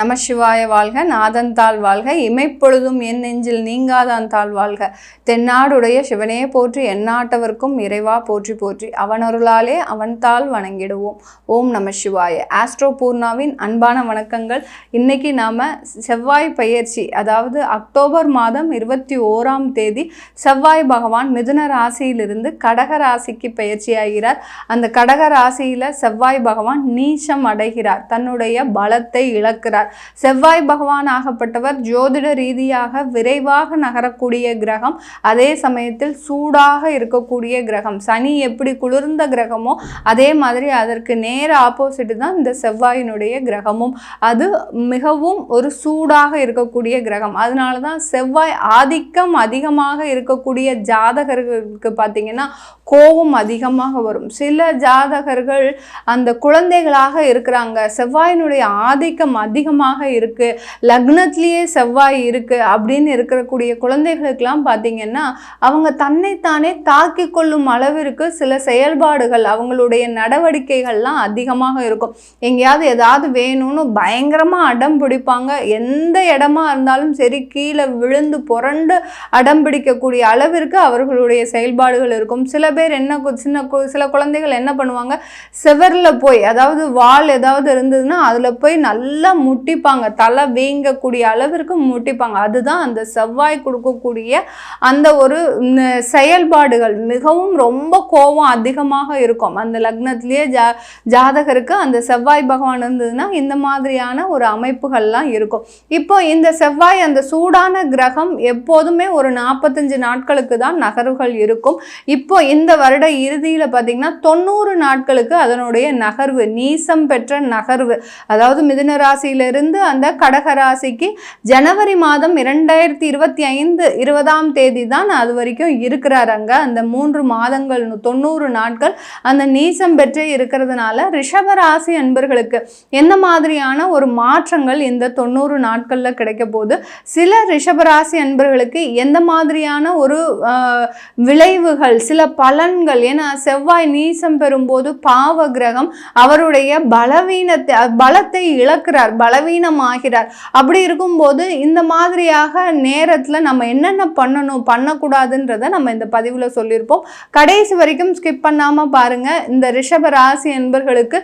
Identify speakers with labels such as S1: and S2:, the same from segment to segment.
S1: நம சிவாய வாழ்க, நாதன் தாள் வாழ்க, இமைப்பொழுதும் என் நெஞ்சில் நீங்காதான் தாள் வாழ்க. தென்னாடுடைய சிவனே போற்றி, எந்நாட்டவர்க்கும் இறைவா போற்றி போற்றி, அவனருளாலே அவன் தாள் வணங்கிடுவோம். ஓம் நம சிவாய. ஆஸ்ட்ரோ பூர்ணாவின் அன்பான வணக்கங்கள். இன்னைக்கு நாம செவ்வாய் பயிற்சி, அதாவது அக்டோபர் மாதம் 21ஆம் தேதி செவ்வாய் பகவான் மிதுன ராசியிலிருந்து கடக ராசிக்கு பயிற்சியாகிறார். அந்த கடக ராசியில செவ்வாய் பகவான் நீச்சம் அடைகிறார், தன்னுடைய பலத்தை இழக்கிறார். செவ்வாய் பகவான் ஆகப்பட்டவர் ஜோதிட ரீதியாக விரைவாக நகரக்கூடிய கிரகம், அதே சமயத்தில் சூடாக இருக்கக்கூடிய கிரகம். சனி எப்படி குளிர்ந்த கிரகமோ அதே மாதிரி அதற்கு நேர ஆப்போசிட் தான் இந்த செவ்வாயினுடைய கிரகமும். அது மிகவும் ஒரு சூடாக இருக்கக்கூடிய கிரகம். அதனால தான் செவ்வாய் ஆதிக்கம் அதிகமாக இருக்கக்கூடிய ஜாதகர்களுக்கு பார்த்தீங்கன்னா கோபம் அதிகமாக வரும். சில ஜாதகர்கள் அந்த குழந்தைகளாக இருக்கிறாங்க, செவ்வாயினுடைய ஆதிக்கம் அதிகமாக இருக்கு, லக்னத்திலேயே செவ்வாய் இருக்கு அப்படின்னு இருக்கக்கூடிய குழந்தைகளுக்கெல்லாம் பார்த்தீங்கன்னா அவங்க தன்னைத்தானே தாக்கி கொள்ளும் அளவிற்கு சில செயல்பாடுகள், அவங்களுடைய நடவடிக்கைகள்லாம் அதிகமாக இருக்கும். எங்கேயாவது ஏதாவது வேணும்னு பயங்கரமா அடம் பிடிப்பாங்க. எந்த இடமா இருந்தாலும் சரி கீழே விழுந்து புரண்டு அடம் பிடிக்கக்கூடிய அளவிற்கு அவர்களுடைய செயல்பாடுகள் இருக்கும். சில பேர் என்ன சில குழந்தைகள் என்ன பண்ணுவாங்க, செவர்ல போய், அதாவது வால் ஏதாவது இருந்ததுன்னா அதுல போய் நல்லா முட்டிப்பாங்க, தலை வீங்கக்கூடிய அளவிற்கு முட்டிப்பாங்க. அதுதான் அந்த செவ்வாய் கொடுக்கக்கூடிய அந்த ஒரு செயல்பாடுகள். மிகவும் ரொம்ப கோபம் அதிகமாக இருக்கும். அந்த லக்னத்திலேயே ஜாதகருக்கு அந்த செவ்வாய் பகவான் இருந்ததுன்னா இந்த மாதிரியான ஒரு அமைப்புகள்லாம் இருக்கும். இப்போ இந்த செவ்வாய் அந்த சூடான கிரகம் எப்போதுமே ஒரு 45 நாட்களுக்கு தான் நகர்வுகள் இருக்கும். இப்போ இந்த வருட இறுதியில் பார்த்தீங்கன்னா 90 நாட்களுக்கு அதனுடைய நகர்வு, நீசம் பெற்ற நகர்வு, அதாவது மிதுன ராசியிலிருந்து அந்த கடக ராசிக்கு ஜனவரி மாதம் 2025 20ஆம் தேதி தான் அது வரைக்கும் இருக்கிறாருங்க. அந்த 3 மாதங்கள் 90 நாட்கள் அந்த நீசம் பெற்றே இருக்கிறதுனால ரிஷப ராசி அன்பர்களுக்கு எந்த மாதிரியான ஒரு மாற்றங்கள் இந்த 90 நாட்கள்ல கிடைக்க போகுது, சில ரிஷபராசி அன்பர்களுக்கு எந்த மாதிரியான ஒரு விளைவுகள், சில பலன்கள். ஏன்னா செவ்வாய் நீசம் பெறும்போது பாவ கிரகம் அவருடைய பலத்தை இழக்கிறார், பலவீனமாகிறார். அப்படி இருக்கும்போது இந்த மாதிரியாக நேரத்தில் நம்ம என்னென்ன பண்ணணும் பண்ணக்கூடாதுன்றதை நம்ம இந்த பதிவில் சொல்லியிருப்போம். கடைசி வரைக்கும் ஸ்கிப் பண்ணாமல் பாருங்க. இந்த ரிஷப ராசி என்பர்களுக்கு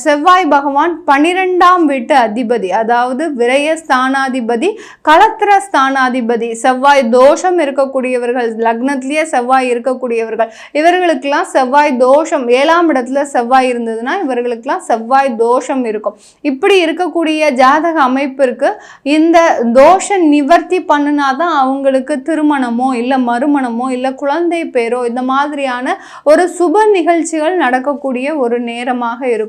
S1: செவ்வாய் பகவான் 12ஆம் வீட்டு அதிபதி, அதாவது விரய ஸ்தானாதிபதி, களத்திர ஸ்தானாதிபதி. செவ்வாய் தோஷம் இருக்கக்கூடியவர்கள், லக்னத்திலேயே செவ்வாய் இருக்கக்கூடியவர்கள், இவர்களுக்கெல்லாம் செவ்வாய் தோஷம், 7ஆம் இடத்துல செவ்வாய் இருந்ததுன்னா இவர்களுக்கெல்லாம் செவ்வாய் தோஷம் இருக்கும். இப்படி இருக்கக்கூடிய ஜாதக அமைப்பிற்கு இந்த தோஷ நிவர்த்தி பண்ணினாதான் அவங்களுக்கு திருமணமோ இல்லை மறுமணமோ இல்லை குழந்தை பேரோ இந்த மாதிரியான ஒரு சுப நிகழ்ச்சிகள் நடக்கக்கூடிய ஒரு நேரமாக இருக்கும்.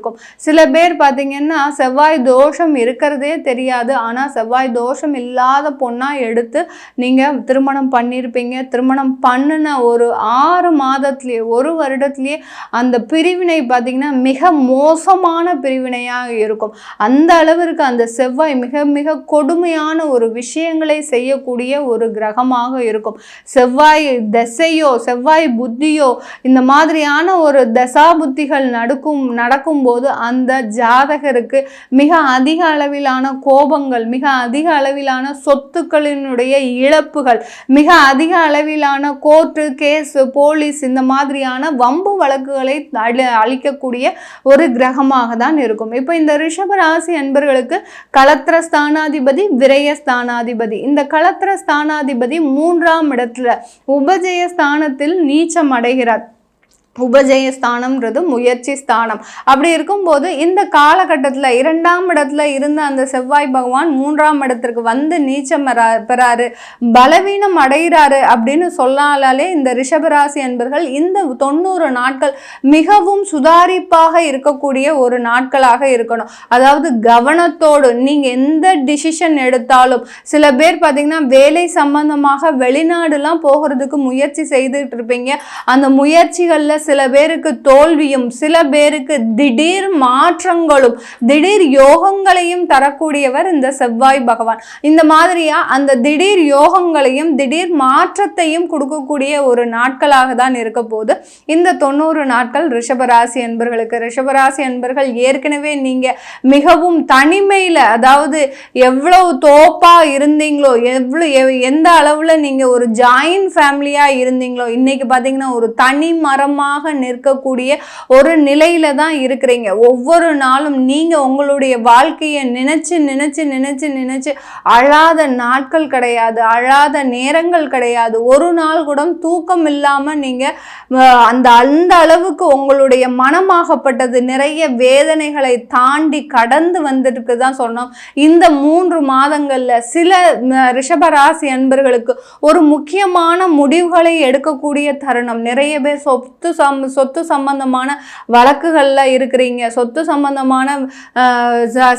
S1: சில பேர் பார்த்தீங்கன்னா செவ்வாய் தோஷம் இருக்கிறதே தெரியாது, ஆனால் செவ்வாய் தோஷம் இல்லாத பொண்ணா எடுத்து நீங்க திருமணம் பண்ணியிருப்பீங்க. திருமணம் பண்ணின ஒரு 6 மாதத்திலேயே, ஒரு வருடத்திலேயே அந்த பிரிவினை பார்த்தீங்கன்னா மிக மோசமான பிரிவினையாக இருக்கும். அந்த அளவிற்கு அந்த செவ்வாய் மிக மிக கொடுமையான ஒரு விஷயங்களை செய்யக்கூடிய ஒரு கிரகமாக இருக்கும். செவ்வாய் தசையோ செவ்வாய் புத்தியோ இந்த மாதிரியான ஒரு தசா புத்திகள் நடக்கும்போது அந்த ஜாதகருக்கு மிக அதிக அளவிலான கோபங்கள், மிக அதிக அளவிலான சொத்துக்களினுடைய இழப்புகள், மிக அதிக அளவிலான கோர்ட்டு கேஸ், போலீஸ் இந்த மாதிரியான வம்பு வழக்குகளை அளிக்கக்கூடிய ஒரு கிரகமாக தான் இருக்கும். இப்போ இந்த ரிஷப ராசி அன்பர்களுக்கு களத்திர ஸ்தானாதிபதி, விரய ஸ்தானாதிபதி. இந்த களத்திர ஸ்தானாதிபதி 3ஆம் இடத்துல உபஜய ஸ்தானத்தில் நீச்சம் அடைகிறார். உபஜய ஸ்தானம்ன்றது முயற்சி ஸ்தானம். அப்படி இருக்கும்போது இந்த காலகட்டத்தில் 2ஆம் இடத்துல இருந்த அந்த செவ்வாய் பகவான் 3ஆம் இடத்திற்கு வந்து நீச்சம் பெறாரு, பலவீனம் அடைகிறாரு அப்படின்னு சொல்லாலே இந்த ரிஷபராசி என்பர்கள் இந்த 90 நாட்கள் மிகவும் சுதாரிப்பாக இருக்கக்கூடிய ஒரு நாட்களாக இருக்கணும். அதாவது கவனத்தோடு நீங்க எந்த டிசிஷன் எடுத்தாலும், சில பேர் பார்த்தீங்கன்னா வேலை சம்பந்தமாக வெளிநாடுலாம் போகிறதுக்கு முயற்சி செய்துட்டு இருப்பீங்க. அந்த முயற்சிகளில் சில பேருக்கு தோல்வியும், சில பேருக்கு திடீர் மாற்றங்களும் திடீர் யோகங்களையும் தரக்கூடியவர் இந்த செவ்வாய் பகவான். இந்த மாதிரியா அந்த திடீர் யோகங்களையும் திடீர் மாற்றத்தையும் கொடுக்கக்கூடிய ஒரு நாட்களாக தான் இருக்க போது இந்த 90 நாட்கள் ரிஷபராசி அன்பர்களுக்கு. ரிஷபராசி அன்பர்கள் ஏற்கனவே நீங்க மிகவும் தனிமையில, அதாவது எவ்வளவு தோப்பா இருந்தீங்களோ, எந்த அளவுல நீங்க ஒரு ஜாயின்ட் ஃபேமிலியா இருந்தீங்களோ, இன்னைக்கு பாத்தீங்கன்னா ஒரு தனி மரமாக நிற்கக்கூடிய ஒரு நிலையில தான் இருக்கிறீங்க. ஒவ்வொரு நாளும் நீங்க உங்களுடைய வாழ்க்கையை நினைச்சு நினைச்சு நினைச்சு நினைச்சு அழாத நாட்கள் கிடையாது, அழாத நேரங்கள் கிடையாது. ஒரு நாள் கூட தூக்கம் இல்லாம நீங்க அந்த அளவுக்கு உங்களுடைய மனமாகப்பட்டது நிறைய வேதனைகளை தாண்டி கடந்து வந்துட்டு தான் சொன்னோம். இந்த 3 மாதங்கள்ல சில ரிஷபராசி அன்பர்களுக்கு ஒரு முக்கியமான முடிவுகளை எடுக்கக்கூடிய தருணம். நிறைய பேர் சொத்து சம்பந்தமான வழக்குகள்ல இருக்கிறீங்க, சொத்து சம்பந்தமான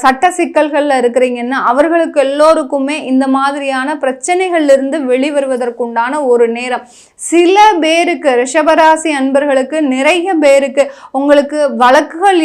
S1: சட்ட சிக்கல்கள்ல இருக்கிறீங்கன்னா அவர்களுக்கு எல்லோருக்குமே இந்த மாதிரியான பிரச்சனைகள்ல இருந்து வெளிவருவதற்குண்டான ஒரு நேரம். சில பேருக்கு ரிஷபராசி அன்பர்களுக்கு நிறைய பேருக்கு உங்களுக்கு வழக்குகள்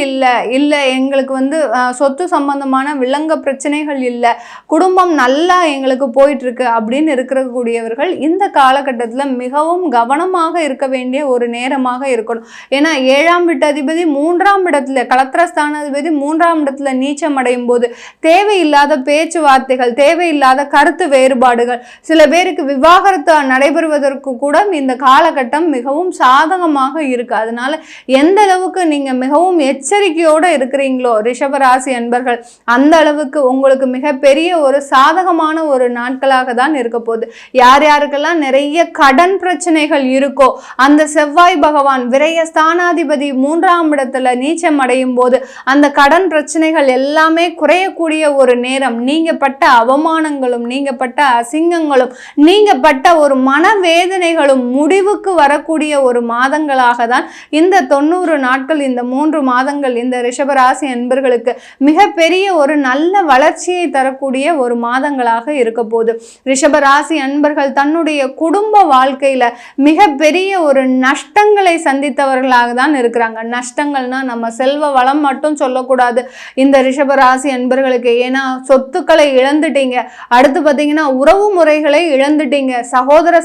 S1: இல்லை எங்களுக்கு சொத்து சம்பந்தமான விலங்க பிரச்சனைகள் இல்லை, குடும்பம் நல்லா எங்களுக்கு போயிட்டு இருக்கு அப்படின்னு இருக்கக்கூடியவர்கள் இந்த காலகட்டத்தில் மிகவும் கவனமாக இருக்க வேண்டிய ஒரு நேரமாக இருக்கணும். ஏன்னா 7ஆம் வீட்டு அதிபதி 3ஆம் இடத்துல, கலத்திரஸ்தான அதிபதி 3ஆம் இடத்துல நீச்சம் அடையும் போது தேவையில்லாத பேச்சுவார்த்தைகள், தேவையில்லாத கருத்து வேறுபாடுகள், சில பேருக்கு விவாகரத்து நடைபெறுவதற்கு கூட இந்த காலகட்டம் மிகவும் சாதகமாக இருக்கு. அதனால எந்த அளவுக்கு நீங்க மிகவும் எச்சரிக்கையோட இருக்கிறீங்களோ ரிஷபராசி அன்பர்கள், அந்த அளவுக்கு உங்களுக்கு மிகப்பெரிய ஒரு சாதகமான ஒரு நாட்களாக தான் இருக்க போகுது. யார் யாருக்கெல்லாம் நிறைய கடன் பிரச்சனைகள் இருக்கோ அந்த செவ்வாய் பகவான் விரய ஸ்தானாதிபதி 3ஆம் இடத்துல நீச்சம் அடையும் போது அந்த கடன் பிரச்சனைகள் எல்லாமே குறையக்கூடிய ஒரு நேரம். நீங்க பட்ட அவமானங்களும், நீங்க பட்ட அசிங்கங்களும், நீங்க பட்ட ஒரு மனவேதனைகளும் முடிவுக்கு வரக்கூடிய ஒரு மாதங்களாக தான் இந்த 90 நாட்கள், இந்த 3 மாதங்கள் இந்த ரிஷபராசி அன்பர்களுக்கு மிகப்பெரிய ஒரு நல்ல வளர்ச்சியை தரக்கூடிய ஒரு மாதங்களாக இருக்க போது. ரிஷபராசி அன்பர்கள் தன்னுடைய குடும்ப வாழ்க்கையில மிகப்பெரிய ஒரு நஷ்டங்களை சந்தித்தவர்களாக தான் இருக்கிறாங்க. நஷ்டங்கள்னா நம்ம செல்வ வளம் மட்டும் சொல்லக்கூடாது இந்த ரிஷபராசி அன்பர்களுக்கு. ஏன்னா சொத்துக்களை இழந்துட்டீங்க, அடுத்து பார்த்தீங்கன்னா உறவு முறைகளை இழந்துட்டீங்க,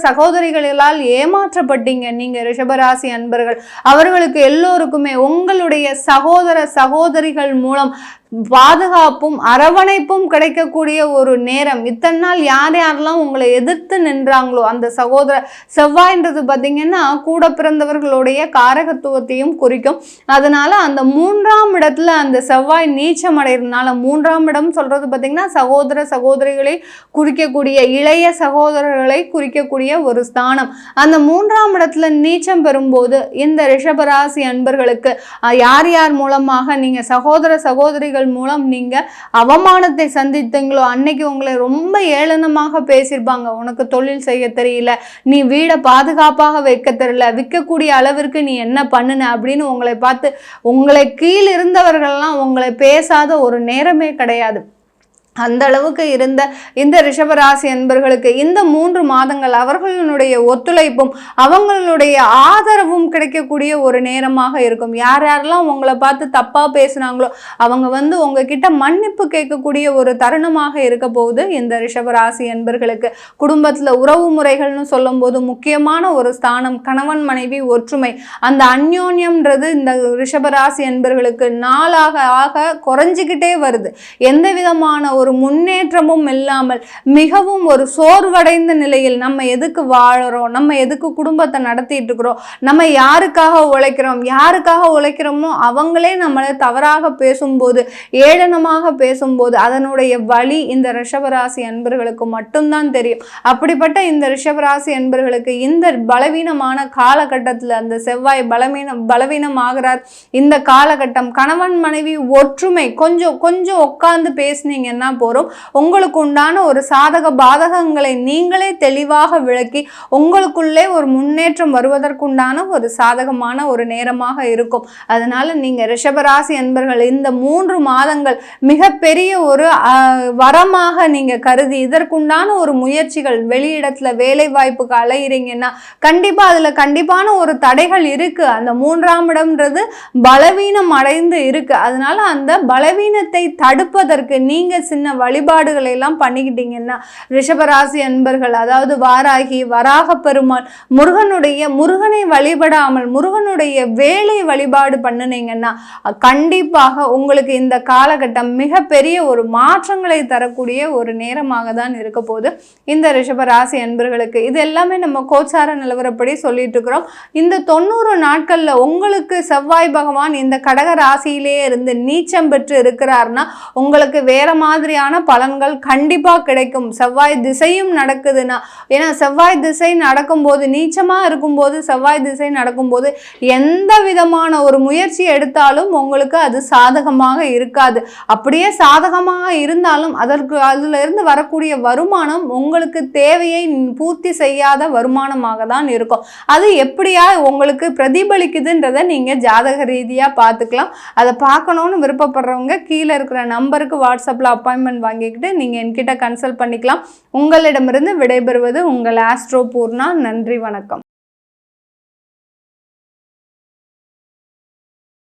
S1: சகோதரிகளால் ஏமாற்றப்பட்டீங்க நீங்க ரிஷபராசி அன்பர்கள். அவர்களுக்கு எல்லோருக்குமே உங்களுடைய சகோதரிகள் மூலம் பாதுகாப்பும் அரவணைப்பும் கிடைக்கக்கூடிய ஒரு நேரம். இத்தனை நாள் யார் யாரெல்லாம் உங்களை எதிர்த்து நின்றாங்களோ அந்த செவ்வாய்ன்றது பார்த்தீங்கன்னா கூட பிறந்தவர்களுடைய காரகத்துவத்தையும் குறிக்கும். அதனால அந்த 3ஆம் இடத்துல அந்த செவ்வாய் நீச்சம் அடைகிறதுனால, 3ஆம் இடம் சொல்றது பார்த்தீங்கன்னா சகோதரிகளை குறிக்கக்கூடிய, இளைய சகோதரர்களை குறிக்கக்கூடிய ஒரு ஸ்தானம். அந்த 3ஆம் இடத்துல நீச்சம் பெறும்போது இந்த ரிஷபராசி அன்பர்களுக்கு யார் யார் மூலமாக நீங்க சகோதரிகள் மூலம் நீங்க அவமானத்தை சந்தித்தீங்களோ அன்னைக்கு உங்களை ரொம்ப ஏளனமாக பேசியிருப்பாங்க. உனக்கு தொழில் செய்ய தெரியல, நீ வீடை பாதுகாப்பாக வைக்க தெரியல, விற்கக்கூடிய அளவிற்கு நீ என்ன பண்ணுன அப்படின்னு உங்களை பார்த்து, உங்களை கீழ் இருந்தவர்கள்லாம் உங்களை பேசாத ஒரு நேரமே கிடையாது. அந்த அளவுக்கு இருந்த இந்த ரிஷபராசி அன்பர்களுக்கு இந்த 3 மாதங்கள் அவர்களுடைய ஒத்துழைப்பும் அவங்களுடைய ஆதரவும் கிடைக்கக்கூடிய ஒரு நேரமாக இருக்கும். யார் யாரெல்லாம் உங்களை பார்த்து தப்பா பேசுனாங்களோ அவங்க உங்ககிட்ட மன்னிப்பு கேட்கக்கூடிய ஒரு தருணமாக இருக்க போகுது இந்த ரிஷபராசி அன்பர்களுக்கு. குடும்பத்துல உறவு முறைகள்னு சொல்லும் போது முக்கியமான ஒரு ஸ்தானம் கணவன் மனைவி ஒற்றுமை. அந்த அந்யோன்யம்ன்றது இந்த ரிஷபராசி அன்பர்களுக்கு நாளாக ஆக குறைஞ்சிக்கிட்டே வருது. எந்த விதமான ஒரு முன்னேற்றமும் இல்லாமல் மிகவும் ஒரு சோர்வடைந்த நிலையில், நம்ம எதுக்கு வாழறோம், நம்ம எதுக்கு குடும்பத்தை நடத்திட்டு இருக்கிறோம், நம்ம யாருக்காக உழைக்கிறோமோ அவங்களே நம்மளை தவறாக பேசும்போது, ஏளனமாக பேசும்போது அதனுடைய வலி இந்த ரிஷபராசி அன்பர்களுக்கு மட்டும்தான் தெரியும். அப்படிப்பட்ட இந்த ரிஷபராசி அன்பர்களுக்கு இந்த பலவீனமான காலகட்டத்தில் அந்த செவ்வாய் பலவீனமாகிறார். இந்த காலகட்டம் கணவன் மனைவி ஒற்றுமை கொஞ்சம் உட்கார்ந்து பேசுனீங்கன்னா பண்ணினா போறோம். உங்களுக்கு உண்டான ஒரு சாதக பாதகங்களை நீங்களே தெளிவாக விளக்கி உங்களுக்குள்ளே ஒரு முன்னேற்றம் வருவதற்குண்டான ஒரு சாதகமான ஒரு நேரமாக இருக்கும். அதனால நீங்க ரிஷபராசி அன்பர்கள் இந்த 3 மாதங்கள் மிகப்பெரிய ஒரு வரமாக நீங்க கருதி இதற்குண்டான ஒரு முயற்சிகள், வெளியிடத்துல வேலை வாய்ப்புக்கு அலையிறீங்கன்னா கண்டிப்பா அதுல கண்டிப்பான ஒரு தடைகள் இருக்கு. அந்த 3ஆம் இடம்ன்றது பலவீனம் அடைந்து இருக்கு. அதனால அந்த பலவீனத்தை தடுப்பதற்கு நீங்க சின்ன வழிபாடுகளை எல்லாம் பண்ணிக்கிட்டீங்கன்னா ரிஷபராசி அன்பர்கள், அதாவது வாராகி, வராக பெருமாள், முருகனை வழிபடாமல் முருகனுடைய வேலை வழிபாடு பண்ணினீங்கன்னா கண்டிப்பாக உங்களுக்கு இந்த காலகட்டம் மிகப்பெரிய ஒரு மாற்றங்களை தரக்கூடிய ஒரு நேரமாக தான் இருக்க போகுது இந்த ரிஷபராசி அன்பர்களுக்கு. இது எல்லாமே நம்ம கோச்சார நிலவரப்படி சொல்லிட்டு இருக்கிறோம். இந்த 90 நாட்கள்ல உங்களுக்கு செவ்வாய் பகவான் இந்த கடக ராசியிலேயே இருந்து நீச்சம் பெற்று இருக்கிறார்னா உங்களுக்கு வேற மாதிரியான பலன்கள் கண்டிப்பா கிடைக்கும். செவ்வாய் திசையும் நடக்குதுன்னா, ஏன்னா செவ்வாய் திசை நடக்கும்போது, நீச்சமா இருக்கும்போது செவ்வாய் திசை நடக்கும்போது எந்த விதமான ஒரு முயற்சி எடுத்தாலும் உங்களுக்கு அது சாதகமாக இருக்காது. அப்படியே சாதகமாக இருந்தாலும் அதுல இருந்து வரக்கூடிய வருமானம் உங்களுக்கு தேவையை பூர்த்தி செய்யாத வருமானமாக தான் இருக்கும். அது எப்படியா உங்களுக்கு பிரதிபலிக்குதுன்றதை நீங்க ஜாதக ரீதியா பார்த்துக்கலாம். அதை பார்க்கணும்னு விருப்பப்படுறவங்க கீழே இருக்கிற நம்பருக்கு வாட்ஸ்அப்ல அப்பாயின்மெண்ட் வாங்கிக்கிட்டு நீங்க என்கிட்ட கன்சல்ட் பண்ணிக்கலாம். உங்களிடமிருந்து விடைபெறுவது உங்கள் ஆஸ்ட்ரோ பூர்ணா. நன்றி, வணக்கம்.